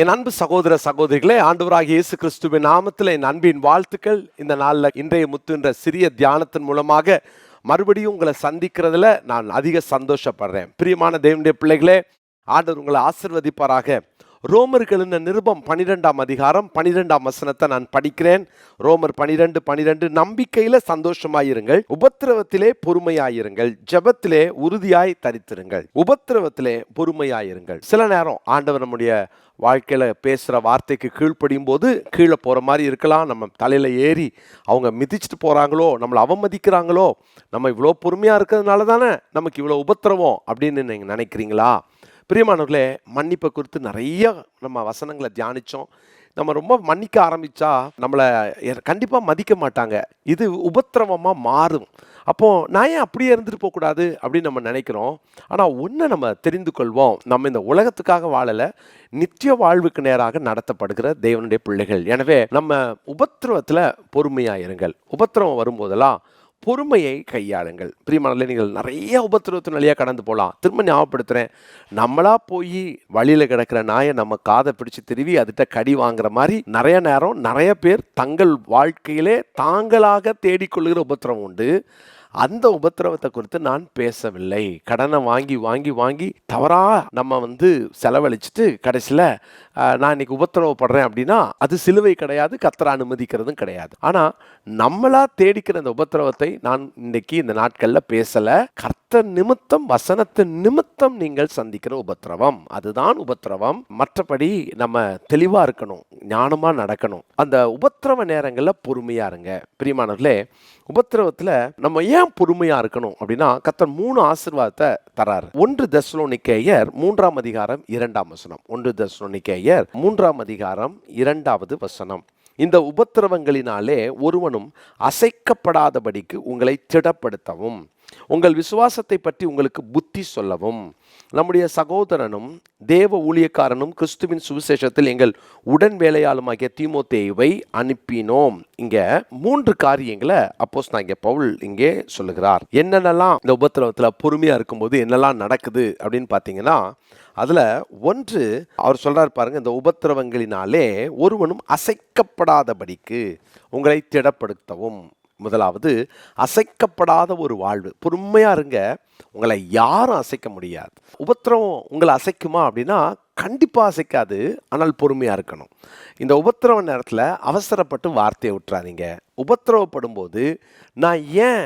என் அன்பு சகோதர சகோதரிகளே, ஆண்டவராகிய இயேசு கிறிஸ்துவின் நாமத்தில் என் அன்பின் வாழ்த்துக்கள். இந்த நாளில் இன்றைய முத்து என்ற சிறிய தியானத்தின் மூலமாக மறுபடியும் உங்களை சந்திக்கிறதுல நான் அதிக சந்தோஷப்படுறேன். பிரியமான தேவனுடைய பிள்ளைகளே, ஆண்டவர் உங்களை ஆசீர்வதிப்பாராக. ரோமர்களின் நிருபம் 12ஆம் அதிகாரம் 12ஆம் வசனத்தை நான் படிக்கிறேன். ரோமர் 12:12 நம்பிக்கையில சந்தோஷமாயிருங்கள், உபத்திரவத்திலே பொறுமையாயிருங்கள், ஜெபத்திலே உறுதியாய் தரித்திருங்கள். உபத்திரவத்திலே பொறுமையாயிருங்கள். சில நேரம் ஆண்டவர் நம்முடைய வாழ்க்கையில பேசுற வார்த்தைக்கு கீழ்ப்படியும் போது கீழே போற மாதிரி இருக்கலாம். நம்ம தலையில ஏறி அவங்க மிதிச்சுட்டு போறாங்களோ, நம்மளை அவமதிக்கிறாங்களோ, நம்ம இவ்வளோ பொறுமையா இருக்கிறதுனால தானே நமக்கு இவ்வளோ உபத்திரவம் அப்படின்னு நீங்க நினைக்கிறீங்களா? பிரியமானவர்களே, மன்னிப்பை குறித்து நிறைய நம்ம வசனங்களை தியானித்தோம். நம்ம ரொம்ப மன்னிக்க ஆரம்பித்தா நம்மளை கண்டிப்பாக மதிக்க மாட்டாங்க. இது உபத்திரவமாக மாறும். அப்போது நான் ஏன் அப்படியே இருந்துட்டு போகக்கூடாது அப்படின்னு நம்ம நினைக்கிறோம். ஆனால் ஒன்று நம்ம தெரிந்து கொள்வோம், நம்ம இந்த உலகத்துக்காக வாழலை, நித்திய வாழ்வுக்கு நேராக நடத்தப்படுகிற தேவனுடைய பிள்ளைகள். எனவே நம்ம உபத்திரவத்தில் பொறுமையாக இருங்கள். உபத்திரவம் வரும்போதெல்லாம் பொறுமையை கையாளுங்கள். பிரியமானவர்களே, நீங்கள் நிறைய உபத்திரவத்தின் வழியாக கடந்து போகலாம். திரும்ப ஞாபகப்படுத்துகிறேன், நம்மளா போய் வழியில் கிடக்கிற நாயை நம்ம காதை பிடிச்சி திருவி அதுகிட்ட கடி வாங்குற மாதிரி நிறைய நேரம் நிறைய பேர் தங்கள் வாழ்க்கையிலே தாங்களாக தேடிக்கொள்கிற உபத்திரவம் உண்டு. அந்த உபத்திரவத்தை குறித்து நான் பேசவில்லை. கடனை வாங்கி வாங்கி வாங்கி தவறா நம்ம செலவழிச்சிட்டு கடைசியில் நான் இன்னைக்கு உபத்திரவப்படுறேன் அப்படின்னா அது சிலுவை கிடையாது, கர்த்தர் அனுமதிக்கிறதும் கிடையாது. ஆனால் நம்மளா தேடிக்கிற அந்த உபத்திரவத்தை நான் இன்னைக்கு இந்த நாட்களில் பேசலை. கர்த்தர் நிமித்தம், வசனத்தின் நிமித்தம் நீங்கள் சந்திக்கிற உபத்திரவம், அதுதான் உபத்திரவம். மற்றபடி நம்ம தெளிவாக இருக்கணும், ஞானமாக நடக்கணும். அந்த உபத்திரவ நேரங்களில் பொறுமையாக இருங்க. பிரியமானவர்களே, உபத்திரவத்தில் நம்ம ஏன் பொறுமையாக இருக்கணும் அப்படின்னா கர்த்தர் 3 ஆசீர்வாதத்தை தராரு. 1 தெசலோனிக்கேயர் 3ஆம் அதிகாரம் 2ஆம் வசனம். 1 தெசலோனிக்கேயர் 3ஆம் அதிகாரம் 2வது வசனம். இந்த உபத்திரவங்களினாலே ஒருவனும் அசைக்கப்படாதபடிக்கு உங்களை திடப்படுத்தவும், உங்கள் விசுவாசத்தை பற்றி உங்களுக்கு புத்தி சொல்லவும், நம்முடைய சகோதரனும் தேவ ஊழியக்காரனும் கிறிஸ்துவின் சுவிசேஷத்தில் எங்கள் உடன் வேலையாளுமாகிய தீமோத்தேயுவை அனுப்பினோம். இங்க 3 காரியங்களை அப்போஸ்தலனாகிய பவுல் இங்கே சொல்லுகிறார். என்னென்னலாம் இந்த உபத்திரவத்தில் பொறுமையா இருக்கும்போது என்னெல்லாம் நடக்குது அப்படின்னு பார்த்தீங்கன்னா, அதுல 1 அவர் சொல்றாரு பாருங்க, இந்த உபத்திரவங்களினாலே ஒருவனும் அசைக்கப்படாதபடிக்கு உங்களை திடப்படுத்தவும். முதலாவது, அசைக்கப்படாத ஒரு வாழ்வு. பொறுமையா இருங்க, உங்களை யாரும் அசைக்க முடியாது. உபத்திரவம் உங்களை அசைக்குமா அப்படின்னா கண்டிப்பாக அசைக்காது. ஆனால் பொறுமையாக இருக்கணும். இந்த உபத்திரவ நேரத்தில் அவசரப்பட்டு வார்த்தையை விட்டுறாதீங்க. உபத்திரவப்படும் போது நான் ஏன்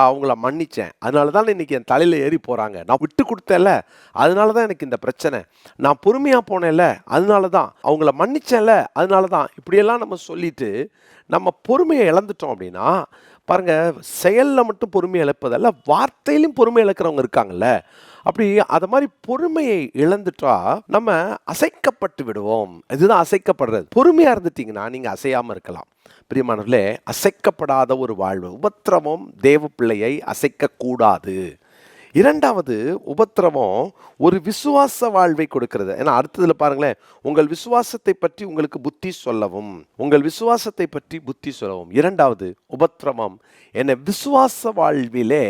அவங்கள மன்னித்தேன், அதனால தான் இன்னைக்கு என் தலையில் ஏறி போகிறாங்க, நான் விட்டு கொடுத்தேன்ல அதனால தான் எனக்கு இந்த பிரச்சனை, நான் பொறுமையாக போனேன்ல அதனால தான், அவங்கள மன்னிச்சேன்ல அதனால தான், இப்படியெல்லாம் நம்ம சொல்லிட்டு நம்ம பொறுமையை இழந்துட்டோம் அப்படின்னா பாருங்க, செயலில் மட்டும் பொறுமையை இழப்பதல்ல, வார்த்தையிலும் பொறுமை இழக்கிறவங்க இருக்காங்கல்ல. அப்படி அதை மாதிரி பொறுமையை இழந்துட்டா நம்ம அசைக்கப்பட்டு விடுவோம். இதுதான் அசைக்கப்படுறது. பொறுமையாக இருந்துட்டீங்கன்னா நீங்கள் அசையாமல் இருக்கலாம். பிரியமானவர்களே, அசைக்கப்படாத ஒரு வாழ்வு. உபத்திரவம் தேவ பிள்ளையை அசைக்கக்கூடாது. 2வது, உபத்திரவம் ஒரு விசுவாச வாழ்வை கொடுக்கிறது. ஏன்னா அடுத்ததுல பாருங்களேன், உங்கள் விசுவாசத்தை பற்றி உங்களுக்கு புத்தி சொல்லவும், உங்கள் விசுவாசத்தை பற்றி புத்தி சொல்லவும். 2வது, உபத்திரவம் என்னை விசுவாச வாழ்விலே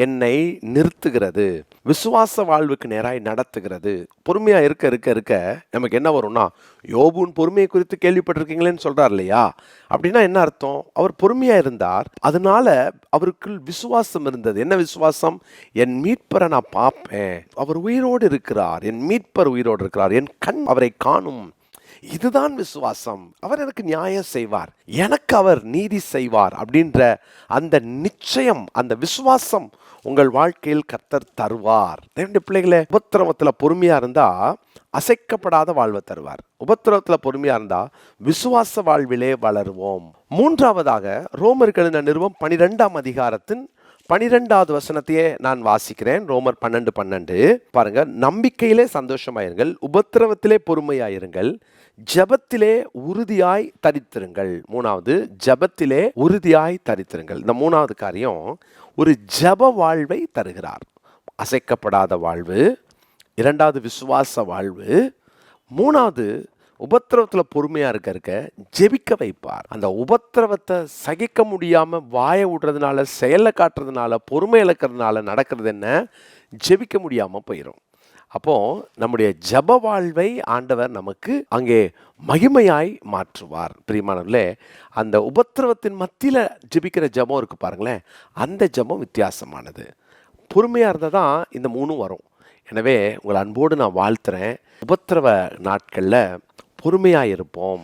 என்னை நிறுத்துகிறது, விசுவாச வாழ்வுக்கு நேராய் நடத்துகிறது. பொறுமையா இருக்க இருக்க இருக்க நமக்கு என்ன வரும்னா, யோபுன் பொறுமையை குறித்து கேள்விப்பட்டிருக்கீங்களேன்னு சொல்றார் இல்லையா? அப்படின்னா என்ன அர்த்தம்? அவர் பொறுமையா இருந்தார், அதனால அவருக்குள் விசுவாசம் இருந்தது. என்ன விசுவாசம்? என் மீட்பரை நான் பார்ப்பேன், அவர் உயிரோடு இருக்கிறார், என் மீட்பர் உயிரோடு இருக்கிறார், என் கண் அவரை காணும். இதுதான் விசுவாசம். அவர் எனக்கு நியாயம் செய்வார், எனக்கு அவர் நீதி செய்வார் அப்படின்ற அந்த நிச்சயம், அந்த விசுவாசம் உங்கள் வாழ்க்கையில் கர்த்தர் தருவார். தேவனுடைய பிள்ளைகளே, உபத்திரவத்தில் பொறுமையா இருந்தா அசைக்கப்படாத வாழ்வை தருவார். உபத்திரவத்தில் பொறுமையா இருந்தா விசுவாச வாழ்விலே வளருவோம். 3வதாக, ரோமர்களின் நிருபம் 12ஆம் அதிகாரத்தின் 12வது வசனத்தையே நான் வாசிக்கிறேன். ரோமர் 12:12 பாருங்க. நம்பிக்கையிலே சந்தோஷமாயிருங்கள், உபத்திரவத்திலே பொறுமையாயிருங்கள், ஜெபத்திலே உறுதியாய் தரித்திருங்கள். 3வது, ஜெபத்திலே உறுதியாய் தரித்திருங்கள். இந்த 3வது காரியம் ஒரு ஜெப வாழ்வை தருகிறார். அசைக்கப்படாத வாழ்வு, 2வது விசுவாச வாழ்வு, 3வது உபத்திரவத்தில் பொறுமையாக இருக்க ஜெபிக்க வைப்பார். அந்த உபத்திரவத்தை சகிக்க முடியாமல் வாயை விடுறதுனால, செயலை காட்டுறதுனால, பொறுமை இழக்கிறதுனால நடக்கிறது என்ன? ஜெபிக்க முடியாமல் போயிடும். அப்போ நம்முடைய ஜெப வாழ்வை ஆண்டவர் நமக்கு அங்கே மகிமையாய் மாற்றுவார். பிரியமானவர்களே, அந்த உபத்திரவத்தின் மத்தியில் ஜெபிக்கிற ஜெபம் இருக்கு பாருங்களேன், அந்த ஜெபம் வித்தியாசமானது. பொறுமையாக இருந்தால் தான் இந்த மூணும் வரும். எனவே உங்களை அன்போடு நான் வாழ்த்துறேன். உபத்திரவ நாட்களில் பொறுமையாக இருப்போம்.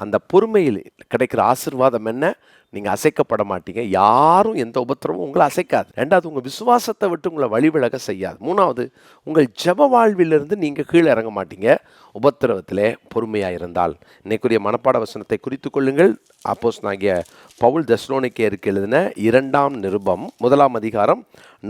அந்த பொறுமையில் கிடைக்கிற ஆசீர்வாதம் என்ன? நீங்கள் அசைக்கப்பட மாட்டீங்க. யாரும் எந்த உபத்திரமும் உங்களை அசைக்காது. ரெண்டாவது, உங்கள் விசுவாசத்தை விட்டு உங்களை வழிவிலக செய்யாது. மூணாவது, உங்கள் ஜெப வாழ்விலிருந்து நீங்கள் கீழே இறங்க மாட்டீங்க உபத்திரவத்திலே பொறுமையாக இருந்தால். இன்னைக்குரிய மனப்பாட வசனத்தை குறித்து கொள்ளுங்கள். அப்போஸ்தலனாகிய பவுல் தெசலோனிக்கேயருக்கு எழுதின 2ஆம் நிருபம் 1ஆம் அதிகாரம்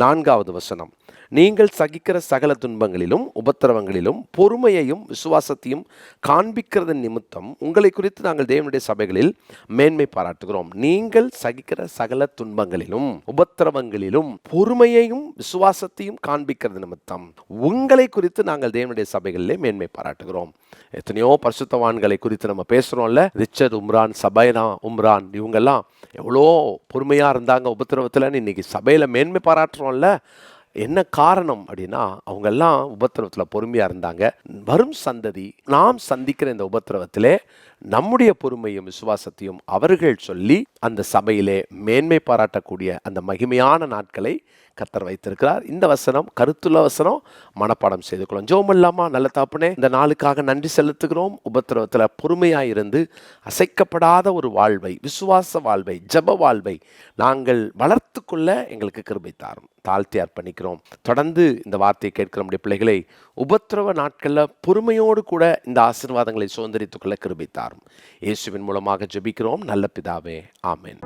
4வது வசனம். நீங்கள் சகிக்கிற சகல துன்பங்களிலும் உபத்திரவங்களிலும் பொறுமையையும் விசுவாசத்தையும் காண்பிக்கிறது நிமித்தம் உங்களை குறித்து நாங்கள் தேவனுடைய சபைகளில் மேன்மை பாராட்டுகிறோம். நீங்கள் சகிக்கிற சகல துன்பங்களிலும் உபத்திரவங்களிலும் பொறுமையையும் விசுவாசத்தையும் காண்பிக்கிறது நிமித்தம் உங்களை குறித்து நாங்கள் தேவனுடைய சபைகளிலே மேன்மை பாராட்டுகிறோம். எத்தனையோ பரிசுத்தவான்களை குறித்து நம்ம பேசுகிறோம்ல. ரிச்சர்ட் உம்ரான், சபைனா உம்ரான், இவங்கெல்லாம் எவ்வளோ பொறுமையாக இருந்தாங்க உபத்திரவத்தில். இன்னைக்கு சபையில் மேன்மை பாராட்டுறோம்ல. என்ன காரணம் அப்படின்னா, அவங்கெல்லாம் உபத்திரவத்தில் பொறுமையாக இருந்தாங்க. வரும் சந்ததி நாம் சந்திக்கிற இந்த உபத்திரவத்திலே நம்முடைய பொறுமையும் விசுவாசத்தையும் அவர்கள் சொல்லி அந்த சபையிலே மேன்மை பாராட்டக்கூடிய அந்த மகிமையான நாட்களை கர்த்தர் வைத்திருக்கிறார். இந்த வசனம் கருத்துள்ள வசனம், மனப்பாடம் செய்து கொள்ளும். ஜெபம் இல்லாமா? நல்ல தகப்பனே, இந்த நாளுக்காக நன்றி செலுத்துகிறோம். உபத்திரவத்தில் பொறுமையாக இருந்து அசைக்கப்படாத ஒரு வாழ்வை, விசுவாச வாழ்வை, ஜெப வாழ்வை நாங்கள் வளர்த்து கொள்ள எங்களுக்கு கிருபை தாரும். தாழ்த்தி அர்ப்பணிக்கிறோம். தொடர்ந்து இந்த வார்த்தையை கேட்கிற நம்முடைய பிள்ளைகளை உபத்திரவ நாட்களில் பொறுமையோடு கூட இந்த ஆசீர்வாதங்களை சுதந்திரித்துக் கொள்ள கிருபை தாரும். இயேசுவின் மூலமாக ஜெபிக்கிறோம் நல்ல பிதாவே, ஆமென்.